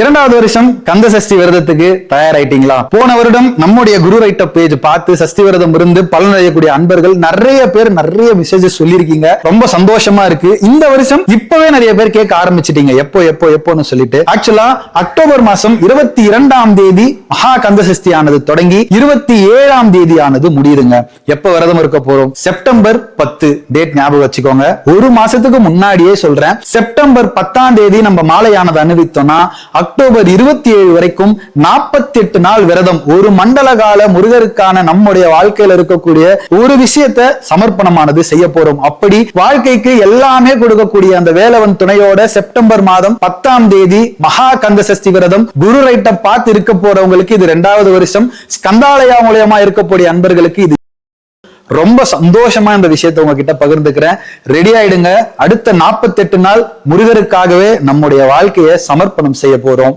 இரண்டாவது வருஷம் கந்த சஷ்டி விரதத்துக்கு தயாராயிட்டீங்களா? போன வருடம் நம்முடைய குரு ரைட்டப் பேஜ் பார்த்து சஷ்டி விரதம் இருந்து பலன் அடையக்கூடிய அன்பர்கள் நிறைய பேர் நிறைய மெசேஜஸ் சொல்லியிருக்கீங்க. ரொம்ப சந்தோஷமா இருக்கு. இந்த வருஷம் இப்பவே நிறைய பேர் கேட்க ஆரம்பிச்சிட்டீங்க எப்போன்னு சொல்லிட்டு. ஆக்சுவலா அக்டோபர் மாசம் 22ஆம் தேதி மகா கந்த சஷ்டி ஆனது தொடங்கி 27ஆம் தேதி ஆனது முடியுதுங்க. எப்ப விரதம் இருக்க போறோம்? செப்டம்பர் 10 டேட் ஞாபகம் வச்சுக்கோங்க. ஒரு மாசத்துக்கு முன்னாடியே சொல்றேன். செப்டம்பர் 10ஆம் தேதி நம்ம மாலையானது அனுபவித்தோம்னா அக்டோபர் 27 வரைக்கும் 48 நாள் விரதம், ஒரு மண்டல கால முருகருக்கான நம்முடைய வாழ்க்கையில இருக்கக்கூடிய ஒரு விஷயத்தை சமர்ப்பணமானது செய்ய போறோம். அப்படி வாழ்க்கைக்கு எல்லாமே கொடுக்கக்கூடிய அந்த வேலவன் துணையோட செப்டம்பர் மாதம் 10ஆம் தேதி மகா கந்த சஷ்டி விரதம் குரு ரைட்ட பார்த்து இருக்க போறவங்களுக்கு இது 2வது வருஷம். ஸ்கந்தாலயா மூலமா இருக்கக்கூடிய அன்பர்களுக்கு இது ரொம்ப சந்தோஷமா இந்த விஷயத்தை உங்ககிட்ட பகிர்ந்துக்கிறேன். ரெடி ஆயிடுங்க. அடுத்த 48 நாள் முருகருக்காகவே நம்முடைய வாழ்க்கையை சமர்ப்பணம் செய்ய போறோம்.